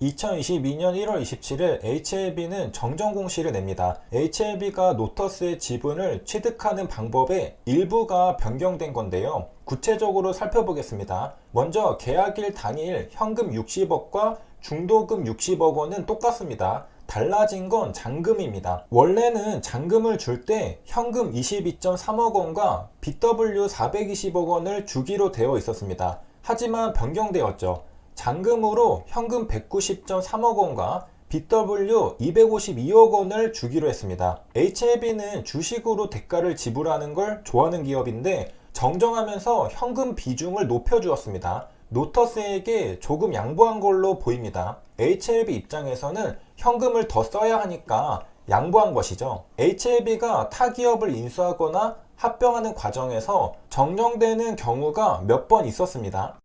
2022년 1월 27일 HLB는 정정 공시를 냅니다. HLB가 노터스의 지분을 취득하는 방법의 일부가 변경된 건데요. 구체적으로 살펴보겠습니다. 먼저 계약일 당일 현금 60억과 중도금 60억 원은 똑같습니다. 달라진 건 잔금입니다. 원래는 잔금을 줄 때 현금 22.3억 원과 BW 420억 원을 주기로 되어 있었습니다. 하지만 변경되었죠. 잔금으로 현금 190.3억 원과 BW 252억 원을 주기로 했습니다. HLB는 주식으로 대가를 지불하는 걸 좋아하는 기업인데 정정하면서 현금 비중을 높여주었습니다. 노터스에게 조금 양보한 걸로 보입니다. HLB 입장에서는 현금을 더 써야 하니까 양보한 것이죠. HLB가 타 기업을 인수하거나 합병하는 과정에서 정정되는 경우가 몇 번 있었습니다.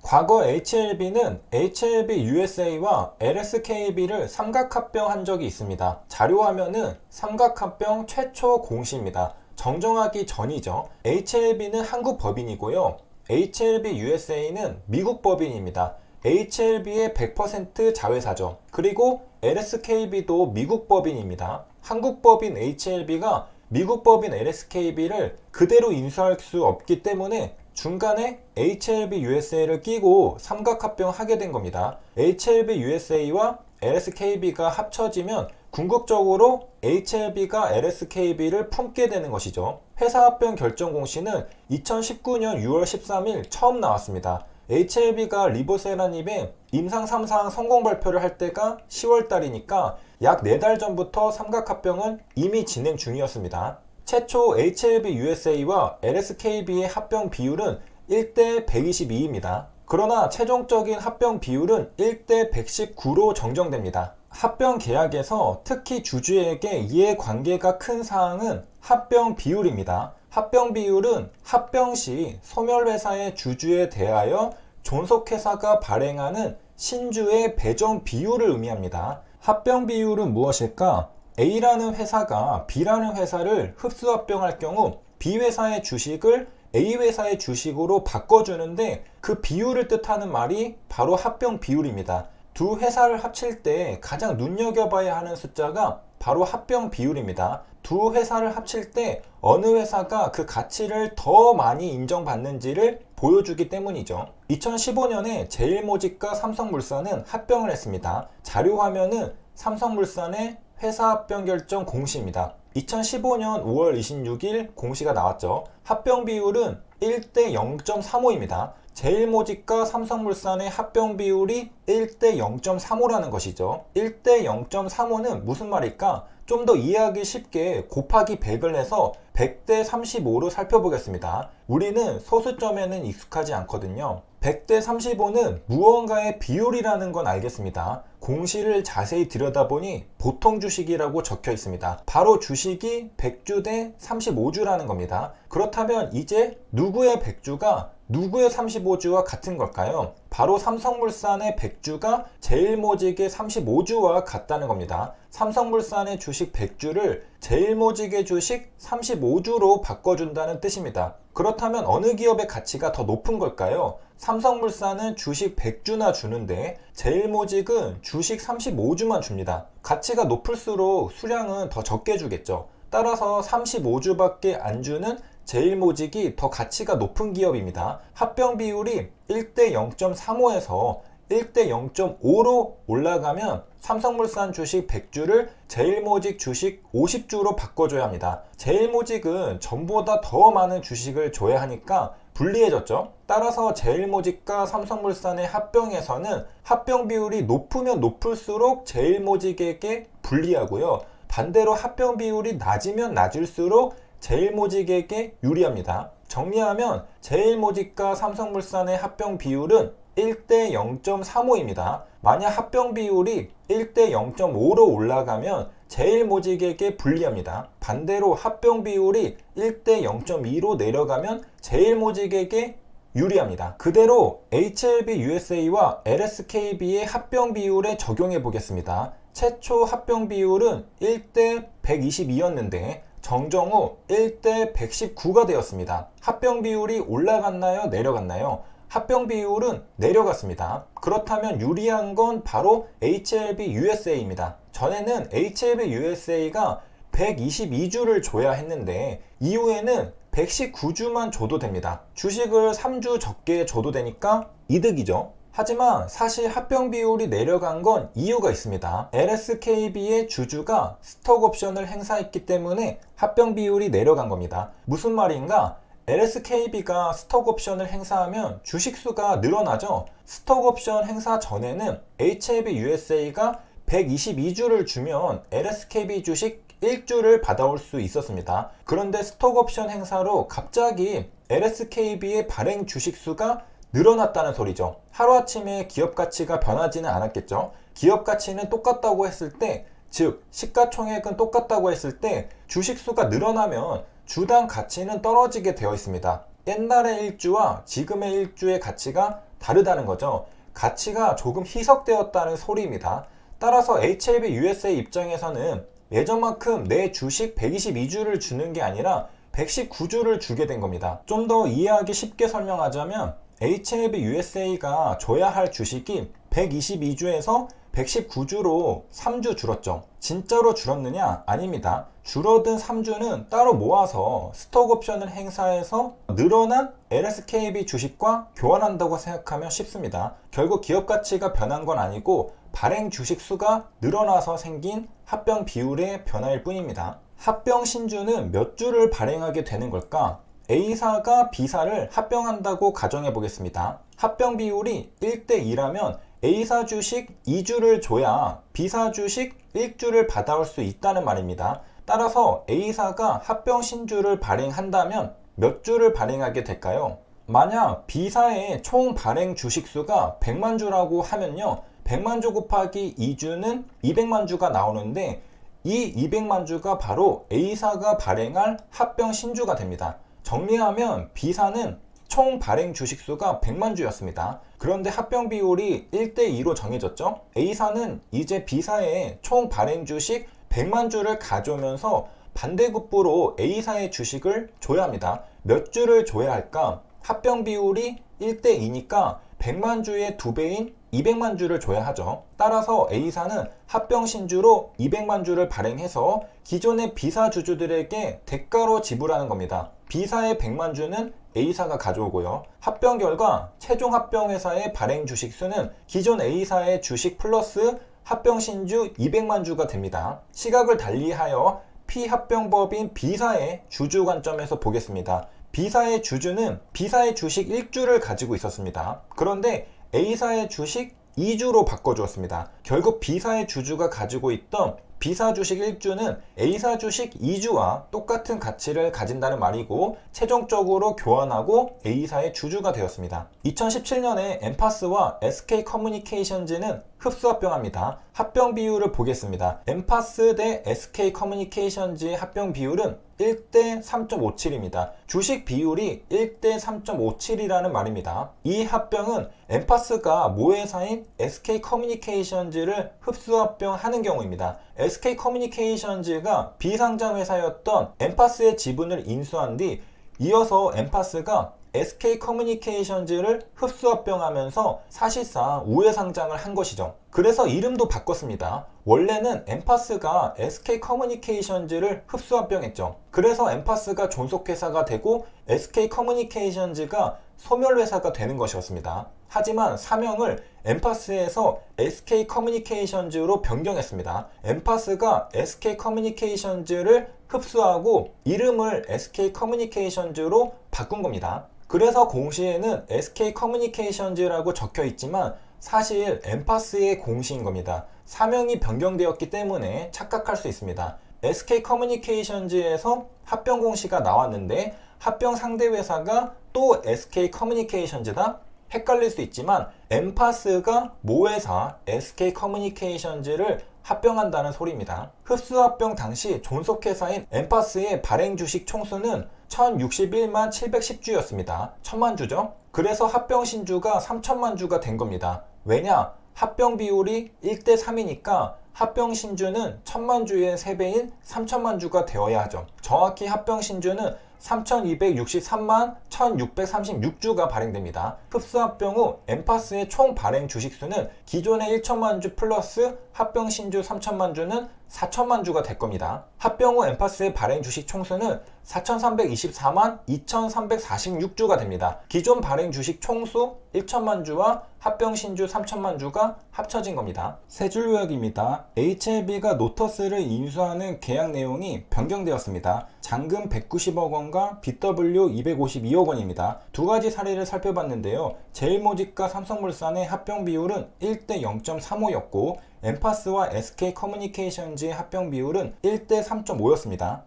과거 HLB는 HLB USA와 LSKB를 삼각합병한 적이 있습니다. 자료화면은 삼각합병 최초 공시입니다. 정정하기 전이죠. HLB는 한국 법인이고요. HLB USA는 미국 법인입니다. HLB의 100% 자회사죠. 그리고 LSKB도 미국 법인입니다. 한국 법인 HLB가 미국 법인 LSKB를 그대로 인수할 수 없기 때문에 중간에 HLB USA를 끼고 삼각합병하게 된 겁니다. HLB USA와 LSKB가 합쳐지면 궁극적으로 HLB가 LSKB를 품게 되는 것이죠. 회사 합병 결정 공시는 2019년 6월 13일 처음 나왔습니다. HLB가 리보세라님의 임상 3상 성공 발표를 할 때가 10월 달이니까 약 4달 전부터 삼각합병은 이미 진행 중이었습니다. 최초 HLB USA와 LSKB의 합병 비율은 1대 122입니다. 그러나 최종적인 합병 비율은 1대 119로 정정됩니다. 합병 계약에서 특히 주주에게 이해관계가 큰 사항은 합병 비율입니다. 합병 비율은 합병 시 소멸회사의 주주에 대하여 존속회사가 발행하는 신주의 배정 비율을 의미합니다. 합병 비율은 무엇일까? A라는 회사가 B라는 회사를 흡수합병할 경우 B 회사의 주식을 A 회사의 주식으로 바꿔주는데 그 비율을 뜻하는 말이 바로 합병 비율입니다. 두 회사를 합칠 때 가장 눈여겨봐야 하는 숫자가 바로 합병 비율입니다. 두 회사를 합칠 때 어느 회사가 그 가치를 더 많이 인정받는지를 보여주기 때문이죠. 2015년에 제일모직과 삼성물산은 합병을 했습니다. 자료 화면은 삼성물산의 회사 합병 결정 공시입니다. 2015년 5월 26일 공시가 나왔죠. 합병 비율은 1대 0.35입니다. 제일모직과 삼성물산의 합병 비율이 1대 0.35라는 것이죠. 1대 0.35는 무슨 말일까? 좀 더 이해하기 쉽게 곱하기 100을 해서 100대 35로 살펴보겠습니다. 우리는 소수점에는 익숙하지 않거든요. 100대 35는 무언가의 비율이라는 건 알겠습니다. 공시를 자세히 들여다보니 보통 주식이라고 적혀 있습니다. 바로 주식이 100주 대 35주라는 겁니다. 그렇다면 이제 누구의 100주가 누구의 35주와 같은 걸까요? 바로 삼성물산의 100주가 제일모직의 35주와 같다는 겁니다. 삼성물산의 주식 100주를 제일모직의 주식 35주로 바꿔준다는 뜻입니다. 그렇다면 어느 기업의 가치가 더 높은 걸까요? 삼성물산은 주식 100주나 주는데 제일모직은 주식 35주만 줍니다. 가치가 높을수록 수량은 더 적게 주겠죠. 따라서 35주밖에 안 주는 제일모직이 더 가치가 높은 기업입니다. 합병 비율이 1대 0.35에서 1대 0.5로 올라가면 삼성물산 주식 100주를 제일모직 주식 50주로 바꿔줘야 합니다. 제일모직은 전보다 더 많은 주식을 줘야 하니까 불리해졌죠. 따라서 제일모직과 삼성물산의 합병에서는 합병 비율이 높으면 높을수록 제일모직에게 불리하고요. 반대로 합병 비율이 낮으면 낮을수록 제일모직에게 유리합니다. 정리하면 제일모직과 삼성물산의 합병 비율은 1대 0.35입니다. 만약 합병 비율이 1대 0.5로 올라가면 제일모직에게 불리합니다. 반대로 합병 비율이 1대 0.2로 내려가면 제일모직에게 유리합니다. 그대로 HLB USA와 LSKB의 합병 비율에 적용해 보겠습니다. 최초 합병 비율은 1대 122였는데 정정 후 1대 119가 되었습니다. 합병 비율이 올라갔나요? 내려갔나요? 합병 비율은 내려갔습니다. 그렇다면 유리한 건 바로 HLB USA입니다. 전에는 HLB USA가 122주를 줘야 했는데 이후에는 119주만 줘도 됩니다. 주식을 3주 적게 줘도 되니까 이득이죠. 하지만 사실 합병 비율이 내려간 건 이유가 있습니다. LSKB의 주주가 스톡 옵션을 행사했기 때문에 합병 비율이 내려간 겁니다. 무슨 말인가? LSKB가 스톡 옵션을 행사하면 주식 수가 늘어나죠. 스톡 옵션 행사 전에는 HLB USA가 122주를 주면 LSKB 주식 1주를 받아올 수 있었습니다. 그런데 스톡 옵션 행사로 갑자기 LSKB의 발행 주식 수가 늘어났다는 소리죠. 하루아침에 기업 가치가 변하지는 않았겠죠. 기업 가치는 똑같다고 했을 때, 즉 시가총액은 똑같다고 했을 때 주식 수가 늘어나면 주당 가치는 떨어지게 되어 있습니다. 옛날의 1주와 지금의 1주의 가치가 다르다는 거죠. 가치가 조금 희석되었다는 소리입니다. 따라서 HLB USA 입장에서는 예전만큼 내 주식 122주를 주는 게 아니라 119주를 주게 된 겁니다. 좀 더 이해하기 쉽게 설명하자면 HLB USA가 줘야 할 주식이 122주에서 119주로 3주 줄었죠. 진짜로 줄었느냐? 아닙니다. 줄어든 3주는 따로 모아서 스톡 옵션을 행사해서 늘어난 LSKB 주식과 교환한다고 생각하면 쉽습니다. 결국 기업 가치가 변한 건 아니고 발행 주식 수가 늘어나서 생긴 합병 비율의 변화일 뿐입니다. 합병 신주는 몇 주를 발행하게 되는 걸까? A사가 B사를 합병한다고 가정해 보겠습니다. 합병 비율이 1대2라면 A사 주식 2주를 줘야 B사 주식 1주를 받아올 수 있다는 말입니다. 따라서 A사가 합병 신주를 발행한다면 몇 주를 발행하게 될까요? 만약 B사의 총 발행 주식 수가 100만 주라고 하면요. 100만 주 곱하기 2주는 200만 주가 나오는데 이 200만 주가 바로 A사가 발행할 합병 신주가 됩니다. 정리하면 B사는 총 발행 주식수가 100만 주였습니다. 그런데 합병 비율이 1대2로 정해졌죠. A사는 이제 B사의 총 발행 주식 100만 주를 가져오면서 반대급부로 A사의 주식을 줘야 합니다. 몇 주를 줘야 할까? 합병 비율이 1대2니까 100만 주의 2배인 200만 주를 줘야 하죠. 따라서 A사는 합병 신주로 200만 주를 발행해서 기존의 B사 주주들에게 대가로 지불하는 겁니다. B사의 100만 주는 A사가 가져오고요. 합병 결과 최종 합병 회사의 발행 주식 수는 기존 A사의 주식 플러스 합병 신주 200만 주가 됩니다. 시각을 달리하여 피합병법인 B사의 주주 관점에서 보겠습니다. B사의 주주는 B사의 주식 1주를 가지고 있었습니다. 그런데 A사의 주식 2주로 바꿔주었습니다. 결국 B사의 주주가 가지고 있던 B사 주식 1주는 A사 주식 2주와 똑같은 가치를 가진다는 말이고 최종적으로 교환하고 A사의 주주가 되었습니다. 2017년에 엠파스와 SK커뮤니케이션즈는 흡수합병합니다. 합병 비율을 보겠습니다. 엠파스 대 SK커뮤니케이션즈의 합병 비율은 1대 3.57입니다. 주식 비율이 1대 3.57이라는 말입니다. 이 합병은 엠파스가 모회사인 SK커뮤니케이션즈를 흡수합병하는 경우입니다. SK커뮤니케이션즈가 비상장 회사였던 엠파스의 지분을 인수한 뒤 이어서 엠파스가 SK커뮤니케이션즈를 흡수합병하면서 사실상 우회상장을 한 것이죠. 그래서 이름도 바꿨습니다. 원래는 엠파스가 SK커뮤니케이션즈를 흡수합병했죠. 그래서 엠파스가 존속회사가 되고 SK커뮤니케이션즈가 소멸회사가 되는 것이었습니다. 하지만 사명을 엠파스에서 SK커뮤니케이션즈로 변경했습니다. 엠파스가 SK커뮤니케이션즈를 흡수하고 이름을 SK커뮤니케이션즈로 바꾼 겁니다. 그래서 공시에는 SK커뮤니케이션즈라고 적혀 있지만 사실 엠파스의 공시인 겁니다. 사명이 변경되었기 때문에 착각할 수 있습니다. SK커뮤니케이션즈에서 합병 공시가 나왔는데 합병 상대 회사가 또 SK커뮤니케이션즈다? 헷갈릴 수 있지만 엠파스가 모회사 SK커뮤니케이션즈를 합병한다는 소리입니다. 흡수합병 당시 존속회사인 엠파스의 발행 주식 총수는 1061만 710주였습니다. 1000만 주죠? 그래서 합병 신주가 3000만 주가 된 겁니다. 왜냐? 합병 비율이 1대 3이니까 합병 신주는 1000만 주의 3배인 3000만 주가 되어야 하죠. 정확히 합병 신주는 3,263만 1,636주가 발행됩니다. 흡수 합병 후 엠파스의 총 발행 주식수는 기존의 1천만 주 플러스 합병 신주 3천만 주는 4천만 주가 될 겁니다. 합병 후 엠파스의 발행 주식 총수는 4,324만 2,346주가 됩니다. 기존 발행 주식 총수 1천만 주와 합병 신주 3천만 주가 합쳐진 겁니다. 세 줄 요약입니다. HLB가 노터스를 인수하는 계약 내용이 변경되었습니다. 잔금 190억 원과 BW 252억 원입니다. 두 가지 사례를 살펴봤는데요. 제일모직과 삼성물산의 합병 비율은 1대 0.35였고 엠파스와 SK커뮤니케이션즈의 합병 비율은 1대 3.5였습니다.